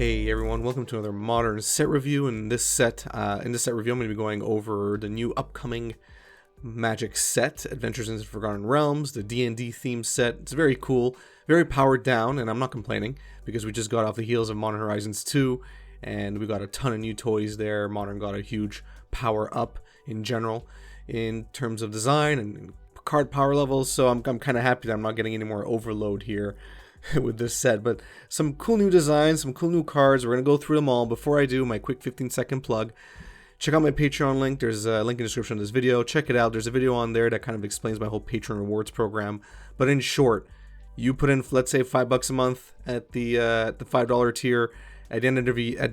Hey everyone, welcome to another modern set review. In this set review, I'm going to be going over the new upcoming Magic set, Adventures into Forgotten Realms, the D&D theme set. It's very cool, very powered down, and I'm not complaining because we just got off the heels of Modern Horizons 2, and we got a ton of new toys there. Modern got a huge power up in general in terms of design and card power levels, so I'm kind of happy that I'm not getting any more overload here with this set. But some cool new designs, some cool new cards. We're going to go through them all. Before I do, my quick 15-second plug. Check out my Patreon link. There's a link in the description of this video. Check it out. There's a video on there that kind of explains my whole Patreon rewards program. But in short, you put in, let's say, $5 a month at the $5 tier. At the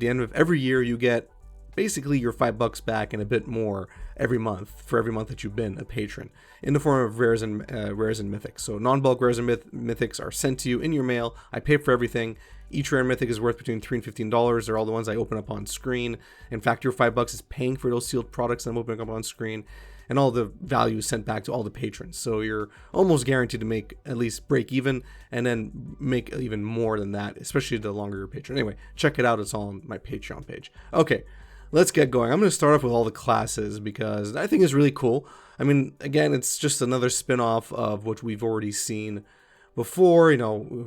end of every year, you get basically your $5 back and a bit more every month for every month that you've been a patron, in the form of rares and mythics. So non-bulk rares and mythics are sent to you in your mail. I pay for everything. Each rare and mythic is worth between $3 and $15. They're all the ones I open up on screen. In fact, your $5 is paying for those sealed products that I'm opening up on screen, and all the value is sent back to all the patrons. So you're almost guaranteed to make at least break even, and then make even more than that, especially the longer you're a patron. Anyway, check it out. It's all on my Patreon page. Okay. Let's get going. I'm going to start off with all the classes because I think it's really cool. I mean, again, it's just another spin-off of what we've already seen before,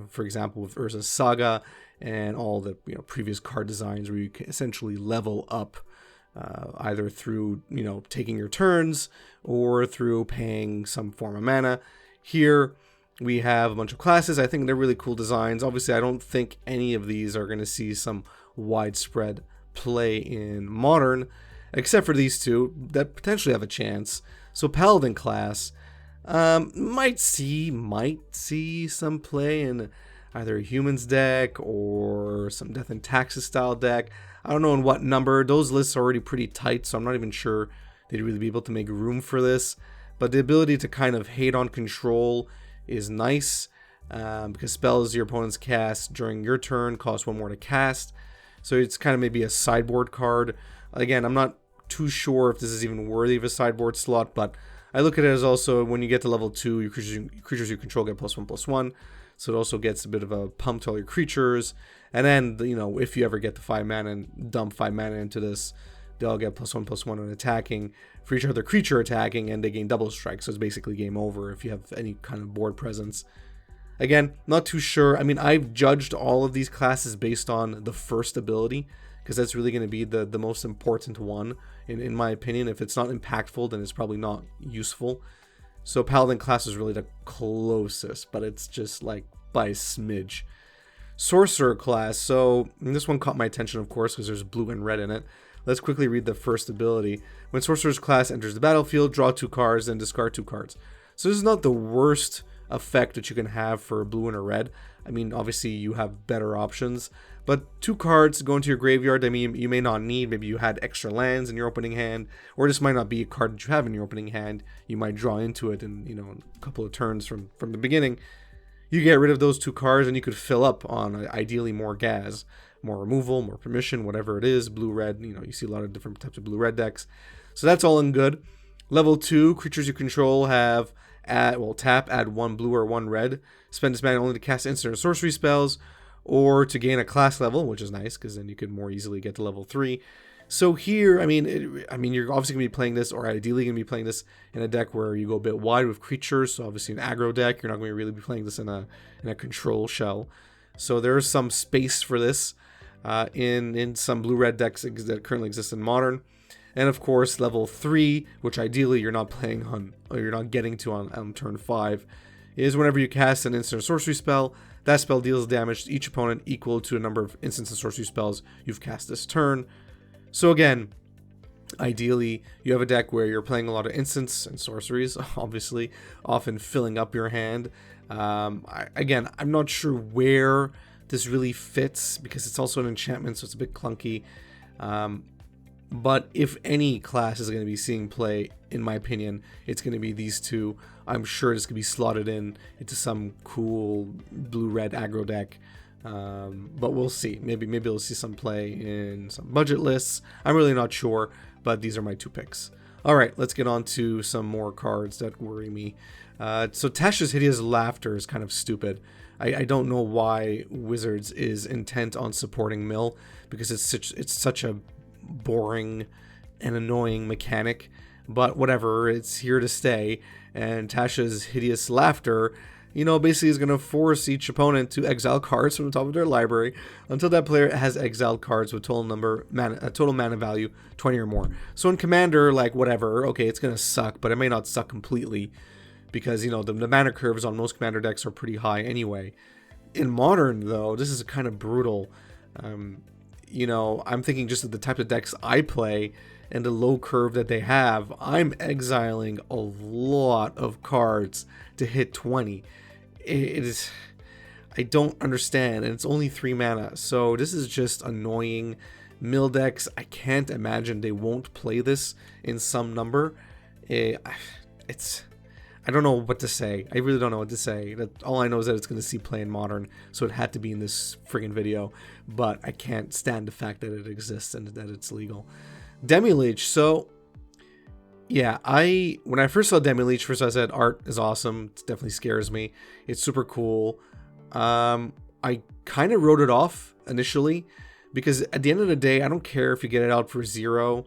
for example, with Urza's Saga and all the previous card designs where you can essentially level up either through, taking your turns or through paying some form of mana. Here we have a bunch of classes. I think they're really cool designs. Obviously, I don't think any of these are going to see some widespread play in Modern, except for these two that potentially have a chance. So Paladin class might see some play in either a Humans deck or some Death and Taxes style deck. I don't know in what number. Those lists are already pretty tight, so I'm not even sure they'd really be able to make room for this. But the ability to kind of hate on control is nice, because spells your opponents cast during your turn cost one more to cast. So it's kind of maybe a sideboard card. Again, I'm not too sure if this is even worthy of a sideboard slot, but I look at it as also when you get to level 2, your creatures you control get +1/+1. So it also gets a bit of a pump to all your creatures. And then, if you ever get the 5 mana and dump 5 mana into this, they'll get +1/+1 on attacking for each other creature attacking, and they gain double strike. So it's basically game over if you have any kind of board presence. Again, not too sure. I mean, I've judged all of these classes based on the first ability, because that's really going to be the most important one, in my opinion. If it's not impactful, then it's probably not useful. So Paladin class is really the closest, but it's just like by a smidge. Sorcerer class. So this one caught my attention, of course, because there's blue and red in it. Let's quickly read the first ability. When Sorcerer's class enters the battlefield, draw 2 cards and discard 2 cards. So this is not the worst effect that you can have for a blue and a red. I mean, obviously you have better options, but 2 cards go into your graveyard. I mean, you may not need. Maybe you had extra lands in your opening hand, or this might not be a card that you have in your opening hand. You might draw into it in a couple of turns from the beginning. You get rid of those 2 cards and you could fill up on ideally more gas, more removal, more permission, whatever it is. Blue red, you see a lot of different types of blue red decks, so that's all in good. Level 2, creatures you control have tap, add 1 blue or 1 red. Spend this mana only to cast instant or sorcery spells, or to gain a class level, which is nice because then you could more easily get to level 3. So here, I mean, you're obviously going to be playing this, or ideally going to be playing this in a deck where you go a bit wide with creatures. So obviously an aggro deck, you're not going to really be playing this in a control shell. So there is some space for this in some blue-red decks that currently exist in Modern. And of course, level 3, which ideally you're not playing on, or you're not getting to on turn 5, is whenever you cast an instant or sorcery spell, that spell deals damage to each opponent equal to a number of instant and sorcery spells you've cast this turn. So again, ideally, you have a deck where you're playing a lot of instants and sorceries, obviously, often filling up your hand. I'm not sure where this really fits, because it's also an enchantment, so it's a bit clunky. But if any class is going to be seeing play, in my opinion, it's going to be these two. I'm sure it's going to be slotted into some cool blue-red aggro deck. But we'll see. Maybe we'll see some play in some budget lists. I'm really not sure, but these are my 2 picks. Alright, let's get on to some more cards that worry me. So Tasha's Hideous Laughter is kind of stupid. I don't know why Wizards is intent on supporting mill, because it's such a boring and annoying mechanic. But whatever, it's here to stay. And Tasha's hideous laughter, you know, basically is going to force each opponent to exile cards from the top of their library until that player has exiled cards with total mana value 20 or more. So in Commander, like, whatever, okay, it's going to suck, but it may not suck completely, because, you know, the mana curves on most Commander decks are pretty high anyway. In Modern, though, this is kind of brutal. You know, I'm thinking just of the type of decks I play and the low curve that they have. I'm exiling a lot of cards to hit 20. It is... I don't understand, and it's only 3 mana, so this is just annoying. Mill decks, I can't imagine they won't play this in some number. It's... I don't know what to say. I really don't know what to say. All I know is that it's going to see play in Modern, so it had to be in this friggin' video. But I can't stand the fact that it exists and that it's legal. Demi-Leech. So, yeah, when I first saw Demi-Leech, first I said art is awesome. It definitely scares me. It's super cool. I kind of wrote it off initially, because at the end of the day, I don't care if you get it out for 0.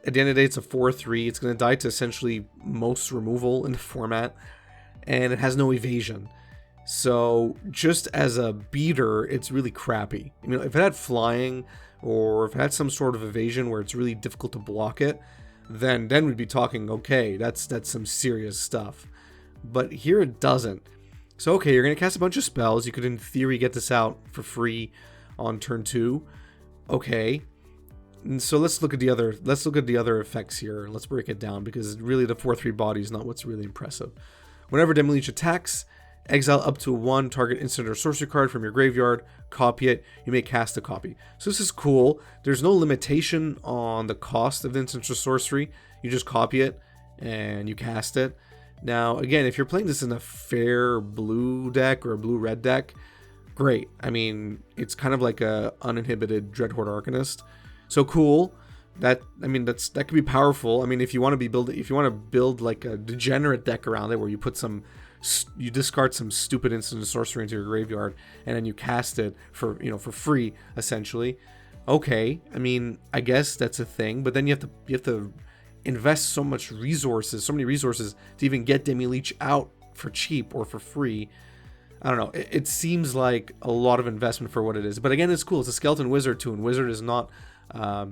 At the end of the day, it's a 4/3. It's going to die to essentially most removal in the format, and it has no evasion. So just as a beater, it's really crappy. You know, if it had flying, or if it had some sort of evasion where it's really difficult to block it, then we'd be talking, okay, that's some serious stuff. But here it doesn't. So okay, you're going to cast a bunch of spells. You could in theory get this out for free on turn 2. Okay. And so let's look at the other effects here. Let's break it down, because really the 4/3 body is not what's really impressive. Whenever Demi-Leech attacks, exile up to 1 target instant or sorcery card from your graveyard, copy it. You may cast a copy. So this is cool. There's no limitation on the cost of the instant or sorcery. You just copy it and you cast it. Now, again, if you're playing this in a fair blue deck or a blue-red deck, great. I mean, it's kind of like a uninhibited Dreadhorde Arcanist. So cool. That could be powerful. I mean, if you want to build like a degenerate deck around it, where you discard some stupid instant sorcery into your graveyard and then you cast it for free essentially. Okay, I mean, I guess that's a thing, but then you have to invest so many resources to even get Demi-Leech out for cheap or for free. I don't know. It seems like a lot of investment for what it is. But again, it's cool. It's a skeleton wizard too, and wizard is not a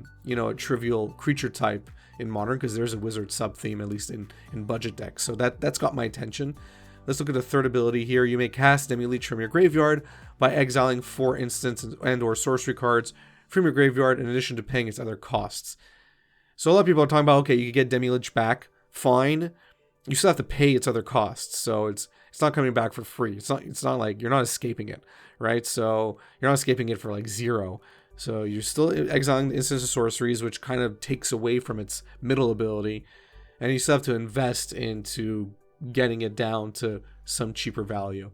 trivial creature type in Modern, because there's a wizard sub-theme, at least in budget decks. So that's got my attention. Let's look at the third ability here. You may cast Demi-Leech from your graveyard by exiling 4 instants and or sorcery cards from your graveyard, in addition to paying its other costs. So a lot of people are talking about, okay, you can get Demi-Leech back. Fine. You still have to pay its other costs. So it's not coming back for free. It's not like you're not escaping it, right? So you're not escaping it for like 0. So you're still exiling instants and sorceries, which kind of takes away from its middle ability, and you still have to invest into getting it down to some cheaper value.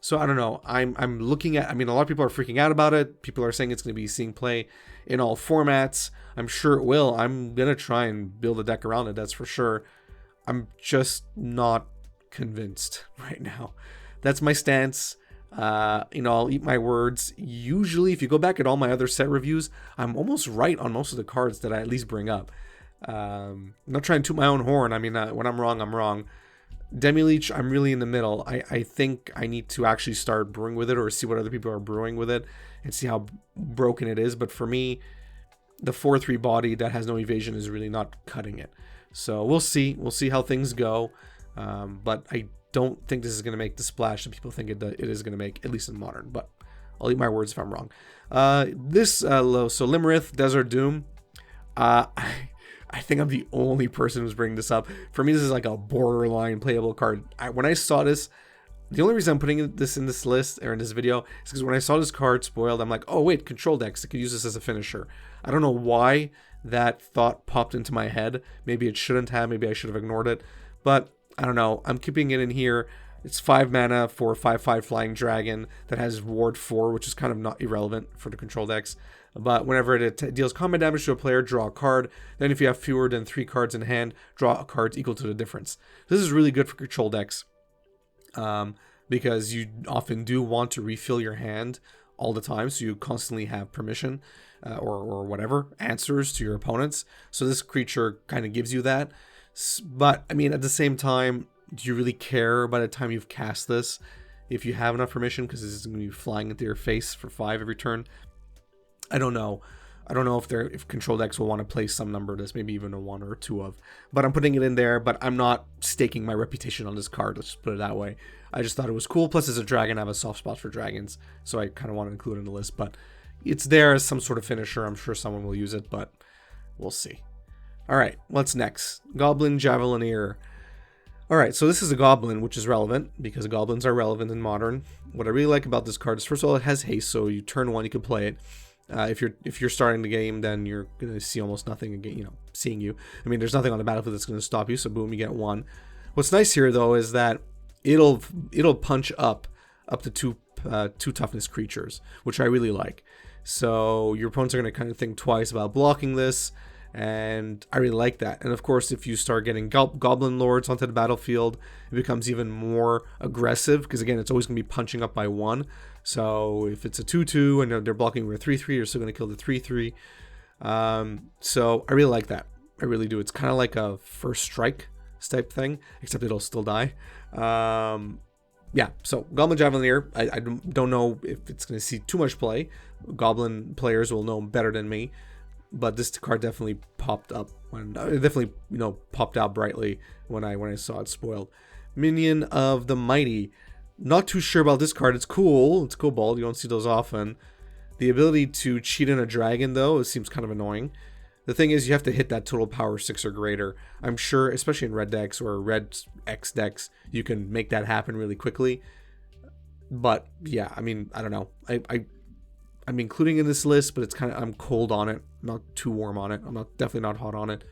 So I don't know. I'm looking at. I mean, a lot of people are freaking out about it. People are saying it's going to be seeing play in all formats. I'm sure it will. I'm gonna try and build a deck around it. That's for sure. I'm just not convinced right now. That's my stance. I'll eat my words. Usually, if you go back at all my other set reviews, I'm almost right on most of the cards that I at least bring up. I'm not trying to toot my own horn. I mean, when I'm wrong, I'm wrong. Demi-Leech, I'm really in the middle. I think I need to actually start brewing with it, or see what other people are brewing with it, and see how broken it is. But for me, the 4/3 body that has no evasion is really not cutting it. So we'll see. We'll see how things go. But I don't think this is going to make the splash that people think it is going to make, at least in Modern. But I'll eat my words if I'm wrong. So Limerith, Desert Doom. I think I'm the only person who's bringing this up. For me, this is like a borderline playable card. When I saw this, the only reason I'm putting this in this list or in this video is because when I saw this card spoiled, I'm like, oh wait, control decks, I could use this as a finisher. I don't know why that thought popped into my head. Maybe it shouldn't have. Maybe I should have ignored it. But I don't know. I'm keeping it in here. It's 5 mana for a 5/5 flying dragon that has ward 4, which is kind of not irrelevant for the control decks. But whenever it deals combat damage to a player, draw a card. Then if you have fewer than 3 cards in hand, draw a card equal to the difference. This is really good for control decks. because you often do want to refill your hand all the time, so you constantly have permission or whatever answers to your opponents. So this creature kind of gives you that. But I mean, at the same time, do you really care by the time you've cast this if you have enough permission, because this is going to be flying into your face for 5 every turn? I don't know. I don't know if control decks will want to play some number of this, maybe even a 1 or 2 of. But I'm putting it in there, but I'm not staking my reputation on this card, let's just put it that way. I just thought it was cool. Plus, as a dragon, I have a soft spot for dragons, so I kind of want to include it in the list. But it's there as some sort of finisher. I'm sure someone will use it, but we'll see. Alright, what's next? Goblin Javelinaer. Alright, so this is a goblin, which is relevant, because goblins are relevant in Modern. What I really like about this card is, first of all, it has haste, so you turn 1, you can play it. If you're starting the game, then you're going to see almost nothing again, seeing you. I mean, there's nothing on the battlefield that's going to stop you, so boom, you get 1. What's nice here, though, is that it'll punch up to two toughness creatures, which I really like. So your opponents are going to kind of think twice about blocking this, and I really like that. And of course, if you start getting goblin lords onto the battlefield, it becomes even more aggressive, because again, it's always going to be punching up by 1. So if it's a 2/2 and they're blocking with a 3/3, you're still going to kill the 3/3. So I really like that. I really do. It's kind of like a first strike type thing, except it'll still die. Yeah, so Goblin Javelinaer, I don't know if it's going to see too much play. Goblin players will know better than me, but this card definitely popped up when it definitely popped out brightly when I saw it spoiled. Minion of the Mighty. Not too sure about this card. It's cool. It's Cobalt. You don't see those often. The ability to cheat in a dragon, though, it seems kind of annoying. The thing is, you have to hit that total power 6 or greater. I'm sure, especially in red decks or red X decks, you can make that happen really quickly. But yeah, I mean, I don't know. I'm including it in this list, but it's kind of, I'm cold on it. I'm not too warm on it. I'm definitely not hot on it.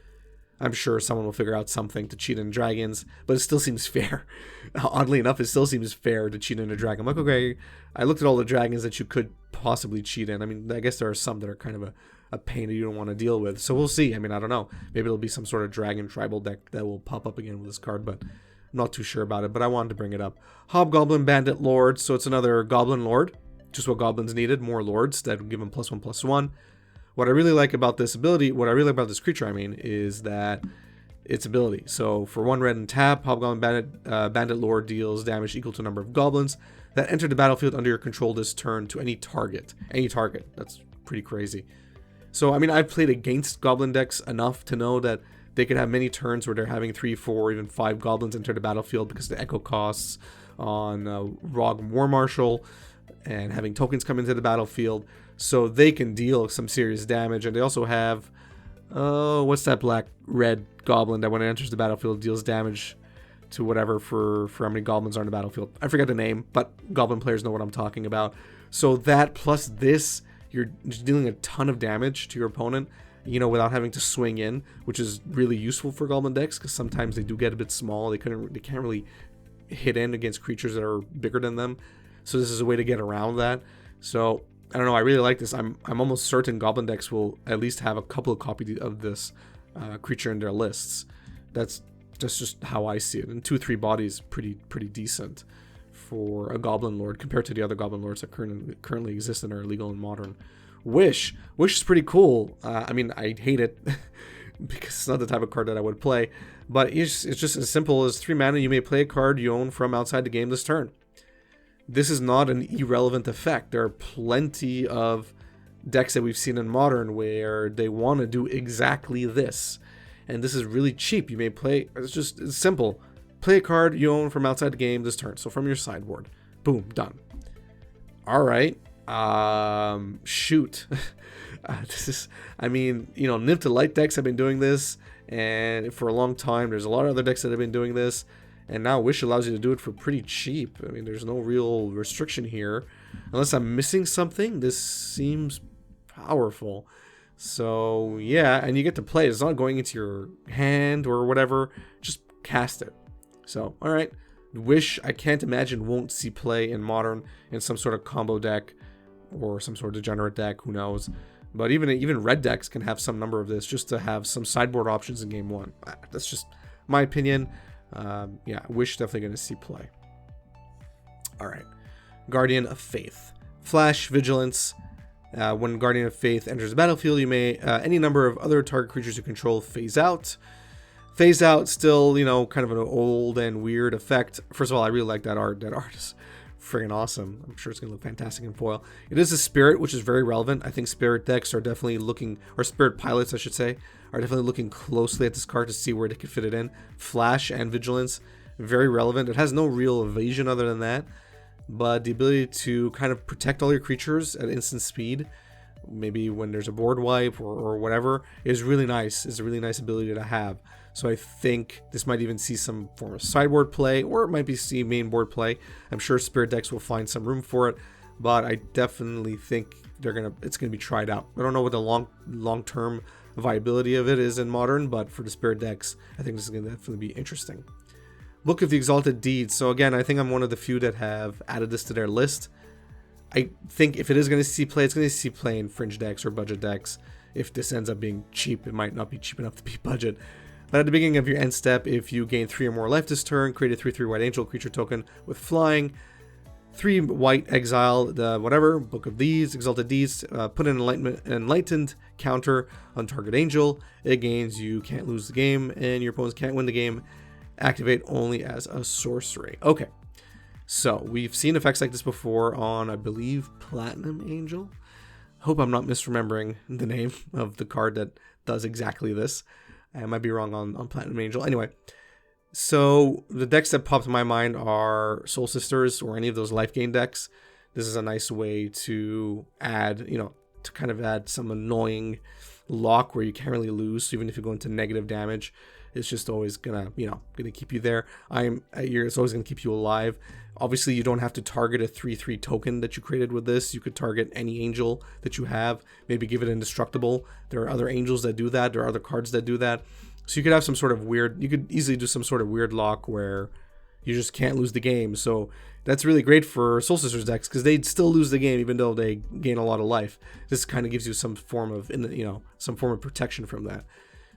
I'm sure someone will figure out something to cheat in dragons, but it still seems fair. Oddly enough, it still seems fair to cheat in a dragon. I'm like, okay, I looked at all the dragons that you could possibly cheat in. I mean, I guess there are some that are kind of a pain that you don't want to deal with. So we'll see. I mean, I don't know. Maybe it'll be some sort of dragon tribal deck that will pop up again with this card, but I'm not too sure about it. But I wanted to bring it up. Hobgoblin Bandit Lord. So it's another Goblin Lord. Just what goblins needed. More lords that would give them +1/+1. What I really like about this ability, what I really like about this creature, is that its ability. So for 1 red and tap, Hobgoblin Bandit Lord deals damage equal to a number of goblins that enter the battlefield under your control this turn to any target. Any target. That's pretty crazy. So, I mean, I've played against goblin decks enough to know that they could have many turns where they're having 3, 4, even 5 goblins enter the battlefield because of the echo costs on Rogue War Marshal and having tokens come into the battlefield. So they can deal some serious damage. And they also have, what's that black-red goblin that when it enters the battlefield deals damage to whatever for how many goblins are in the battlefield. I forget the name, but goblin players know what I'm talking about. So that plus this, you're dealing a ton of damage to your opponent, without having to swing in, which is really useful for goblin decks because sometimes they do get a bit small. They can't really hit in against creatures that are bigger than them. So this is a way to get around that. So I don't know. I really like this. I'm almost certain goblin decks will at least have a couple of copies of this creature in their lists. That's just how I see it. And 2/3 bodies pretty decent for a goblin lord compared to the other goblin lords that currently exist and are legal in Modern. Wish is pretty cool. I mean, I hate it because it's not the type of card that I would play. But it's just as simple as 3 mana. You may play a card you own from outside the game this turn. This is not an irrelevant effect. There are plenty of decks that we've seen in Modern where they want to do exactly this. And this is really cheap. You may play, it's simple. Play a card you own from outside the game this turn. So from your sideboard. Boom, done. Alright. Shoot. This is, Nib to Light decks have been doing this. And for a long time, there's a lot of other decks that have been doing this. And now Wish allows you to do it for pretty cheap. I mean, there's no real restriction here. Unless I'm missing something, this seems powerful. So, yeah, and you get to play it. It's not going into your hand or whatever. Just cast it. So, alright. Wish, I can't imagine, won't see play in Modern in some sort of combo deck or some sort of degenerate deck. Who knows? But even red decks can have some number of this just to have some sideboard options in game 1. That's just my opinion. Yeah, Wish definitely going to see play. All right. Guardian of Faith. Flash, Vigilance. When Guardian of Faith enters the battlefield, you may any number of other target creatures you control phase out. Phase out, still, you know, kind of an old and weird effect. First of all, I really like that art. That art is friggin' awesome. I'm sure it's going to look fantastic in foil. It is a spirit, which is very relevant. I think spirit decks are definitely looking, or spirit pilots, I should say, are definitely looking closely at this card to see where they can fit it in. Flash and Vigilance, very relevant. It has no real evasion other than that, but the ability to kind of protect all your creatures at instant speed, maybe when there's a board wipe or whatever, is really nice. It's a really nice ability to have. So I think this might even see some form of sideboard play, or it might be see main board play. I'm sure spirit decks will find some room for it, but I definitely think it's gonna be tried out. I don't know what the long-term viability of it is in Modern, but for the spirit decks, I think this is gonna definitely be interesting. Book of the Exalted Deeds. So again, I think I'm one of the few that have added this to their list. I think if it is going to see play, it's going to see play in fringe decks or budget decks. If this ends up being cheap, it might not be cheap enough to be budget. But at the beginning of your end step, if you gain 3 or more life this turn, create a 3/3 white angel creature token with flying, 3 white exile, the whatever, Book of These, Exalted Deeds, put an enlightened counter on target angel. It gains, you can't lose the game, and your opponents can't win the game. Activate only as a sorcery. Okay, so we've seen effects like this before on, I believe, Platinum Angel. Hope I'm not misremembering the name of the card that does exactly this. I might be wrong on Platinum Angel. Anyway, so the decks that pop to my mind are Soul Sisters or any of those life gain decks. This is a nice way to add, you know, to kind of add some annoying lock where you can't really lose. So even if you go into negative damage, it's just always gonna, you know, gonna keep you there. It's always gonna keep you alive. Obviously, you don't have to target a 3/3 token that you created with this. You could target any angel that you have. Maybe give it indestructible. There are other angels that do that. There are other cards that do that. So you could have some sort of weird. You could easily do some sort of weird lock where you just can't lose the game. So that's really great for Soul Sisters decks because they'd still lose the game even though they gain a lot of life. This kind of gives you some form of, some form of protection from that.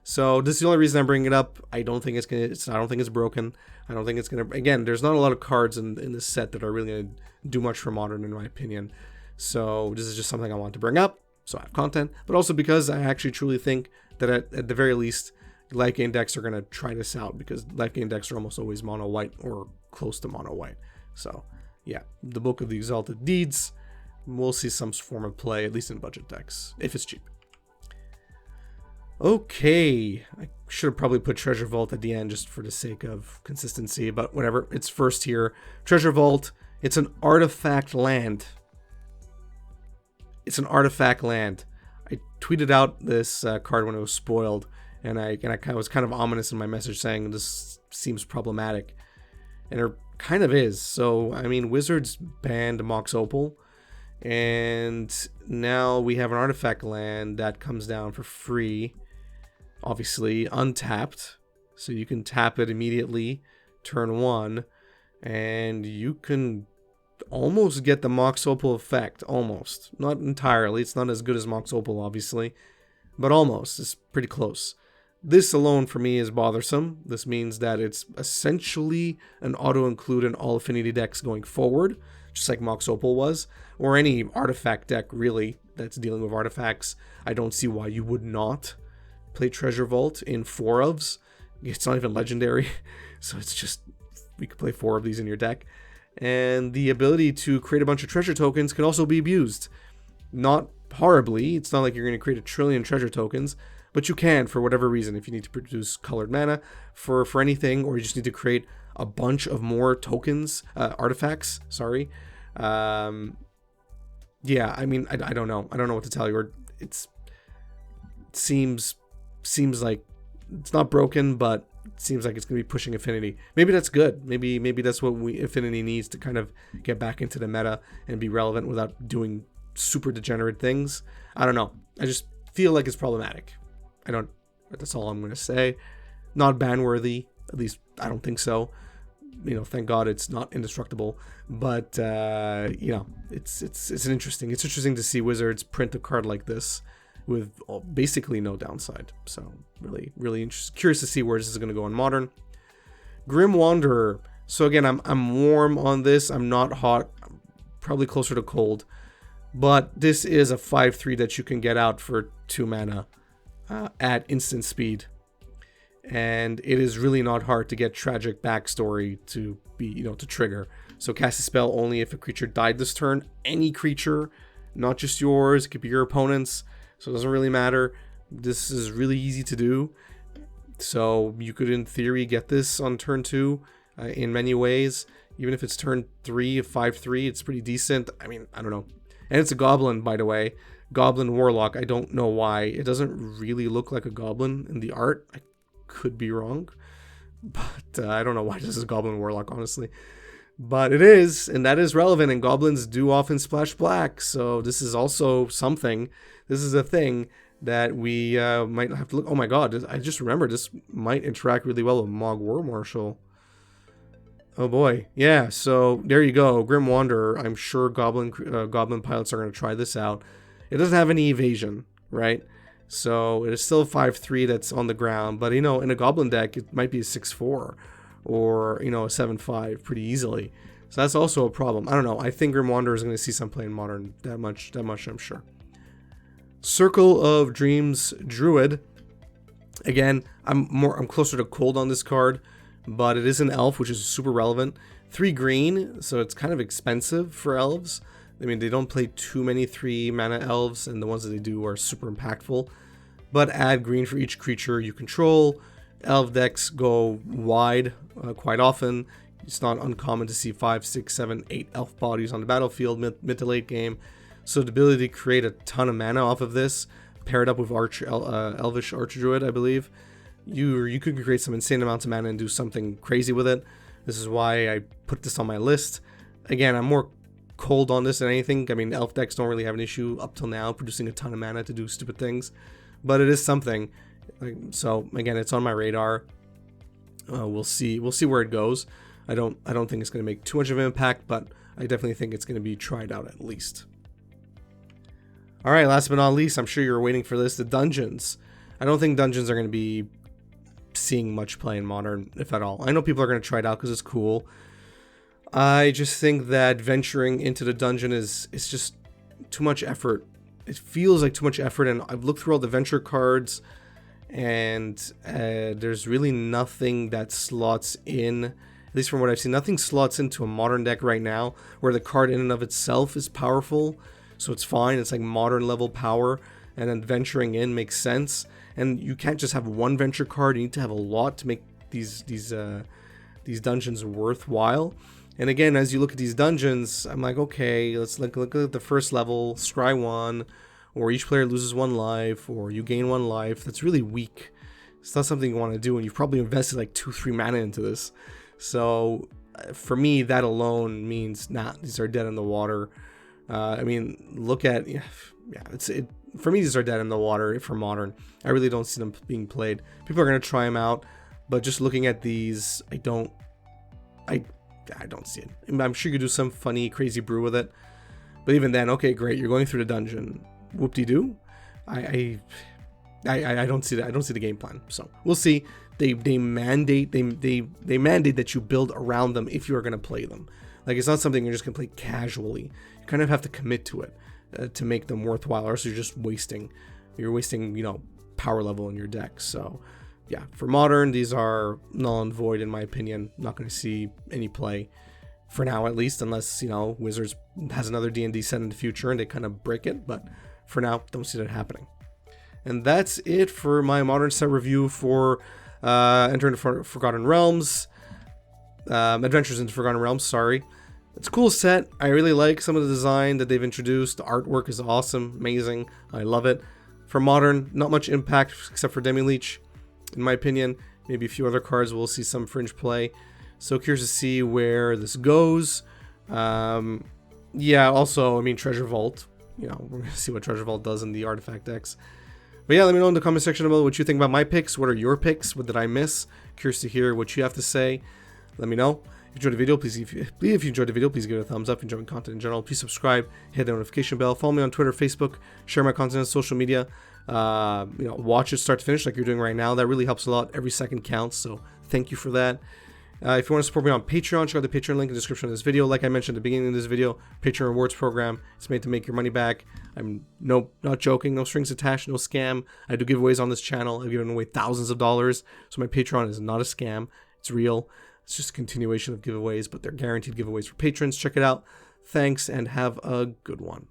So this is the only reason I'm bringing it up. I don't think I don't think it's broken. I don't think it's gonna. Again, there's not a lot of cards in this set that are really gonna do much for Modern, in my opinion. So this is just something I want to bring up, so I have content. But also because I actually truly think that at the very least, life gain decks are gonna try this out because life gain decks are almost always mono white or close to mono white. So yeah, the Book of the Exalted Deeds. We'll see some form of play, at least in budget decks, if it's cheap. Okay, I should have probably put Treasure Vault at the end just for the sake of consistency, but whatever, it's first here. Treasure Vault, it's an artifact land. It's an artifact land. I tweeted out this card when it was spoiled, and I was kind of ominous in my message saying this seems problematic, and it kind of is. So, I mean, Wizards banned Mox Opal, and now we have an artifact land that comes down for free. Obviously untapped, so you can tap it immediately turn 1 and you can almost get the Mox Opal effect. Almost, not entirely, it's not as good as Mox Opal obviously, but almost. It's pretty close. This alone for me is bothersome. This means that it's essentially an auto include in all affinity decks going forward, just like Mox Opal was, or any artifact deck really that's dealing with artifacts. I don't see why you would not play Treasure Vault in 4 ofs. It's not even legendary, so it's just, we could play 4 of these in your deck. And the ability to create a bunch of treasure tokens can also be abused. Not horribly, it's not like you're going to create a trillion treasure tokens, but you can for whatever reason. If you need to produce colored mana for anything, or you just need to create a bunch of more tokens, artifacts, sorry. Yeah, I mean, I don't know. I don't know what to tell you. Or it seems like it's not broken, but it seems like it's going to be pushing Affinity. Maybe that's good. Maybe that's what Affinity needs to kind of get back into the meta and be relevant without doing super degenerate things. I don't know. I just feel like it's problematic. That's all I'm going to say. Not ban worthy. At least I don't think so. You know, thank God it's not indestructible. But you know, it's interesting to see Wizards print a card like this with basically no downside. So really curious to see where this is going to go in Modern. Grim Wanderer. So again, I'm warm on this. I'm not hot. I'm probably closer to cold. But this is a 5/3 that you can get out for 2 mana at instant speed. And it is really not hard to get tragic backstory to be, to trigger. So cast a spell only if a creature died this turn. Any creature, not just yours, it could be your opponent's. So it doesn't really matter. This is really easy to do. So you could, in theory, get this on turn 2 in many ways. Even if it's turn 3, 5/3, it's pretty decent. I mean, I don't know. And it's a goblin, by the way. Goblin Warlock. I don't know why. It doesn't really look like a goblin in the art. I could be wrong. But I don't know why this is Goblin Warlock, honestly. But it is, and that is relevant, and goblins do often splash black. So this is also something. This is a thing that we might have to look. Oh my god, I just remembered this might interact really well with Mog War Marshal. Oh boy, yeah, so there you go, Grim Wanderer. I'm sure goblin pilots are going to try this out. It doesn't have any evasion, right? So it is still a 5/3 that's on the ground, but in a goblin deck, it might be a 6/4 or a 7/5 pretty easily. So that's also a problem. I don't know. I think Grim Wanderer is going to see some play in Modern. That much I'm sure. Circle of Dreams Druid. Again, I'm closer to cold on this card, but it is an elf, which is super relevant. 3 green, so it's kind of expensive for elves. I mean, they don't play too many 3 mana elves, and the ones that they do are super impactful. But add green for each creature you control. Elf decks go wide quite often. It's not uncommon to see 5, 6, 7, 8 elf bodies on the battlefield mid to late game. So the ability to create a ton of mana off of this, paired up with Elvish Archdruid, I believe, you could create some insane amounts of mana and do something crazy with it. This is why I put this on my list. Again, I'm more cold on this than anything. I mean, elf decks don't really have an issue up till now producing a ton of mana to do stupid things, but it is something. So again, it's on my radar. We'll see where it goes. I don't think it's going to make too much of an impact, but I definitely think it's going to be tried out at least. All right, last but not least, I'm sure you're waiting for this, the dungeons. I don't think dungeons are going to be seeing much play in Modern, if at all. I know people are going to try it out because it's cool. I just think that venturing into the dungeon is just too much effort. It feels like too much effort, and I've looked through all the venture cards, and there's really nothing that slots in, at least from what I've seen, nothing slots into a Modern deck right now where the card in and of itself is powerful. So it's fine, it's like Modern level power, and then venturing in makes sense. And you can't just have one venture card, you need to have a lot to make these dungeons worthwhile. And again, as you look at these dungeons, I'm like, okay, let's look at the first level, scry 1, or each player loses 1 life, or you gain 1 life. That's really weak. It's not something you want to do, and you've probably invested like 2-3 mana into this. So for me, that alone means, these are dead in the water. I mean, look at, for me, these are dead in the water for Modern. I really don't see them being played. People are going to try them out, but just looking at these, I don't see it. I'm sure you could do some funny, crazy brew with it, but even then, okay, great, you're going through the dungeon. Whoop-de-doo. I don't see that. I don't see the game plan. So we'll see. They mandate that you build around them if you are going to play them. Like, it's not something you're just going to play casually. You kind of have to commit to it to make them worthwhile, or else you're just wasting, power level in your deck. So, yeah, for Modern, these are null and void, in my opinion. Not going to see any play, for now at least, unless, Wizards has another D&D set in the future and they kind of break it. But for now, don't see that happening. And that's it for my Modern set review for Enter into Forgotten Realms. Adventures into Forgotten Realms, sorry. It's a cool set. I really like some of the design that they've introduced. The artwork is awesome, amazing. I love it. For Modern, not much impact except for Demi-Leech, in my opinion. Maybe a few other cards we'll see some fringe play. So curious to see where this goes. Also, I mean, Treasure Vault. We're going to see what Treasure Vault does in the artifact decks. But yeah, let me know in the comment section about what you think about my picks. What are your picks? What did I miss? Curious to hear what you have to say. Let me know. If you enjoyed the video, please give it a thumbs up. If you enjoy my content in general, please subscribe, hit the notification bell, follow me on Twitter, Facebook, share my content on social media. Watch it start to finish like you're doing right now. That really helps a lot. Every second counts, so thank you for that. If you want to support me on Patreon, check out the Patreon link in the description of this video. Like I mentioned at the beginning of this video, Patreon rewards program. It's made to make your money back. I'm not joking, no strings attached, no scam. I do giveaways on this channel. I've given away thousands of dollars. So my Patreon is not a scam. It's real. It's just a continuation of giveaways, but they're guaranteed giveaways for patrons. Check it out. Thanks and have a good one.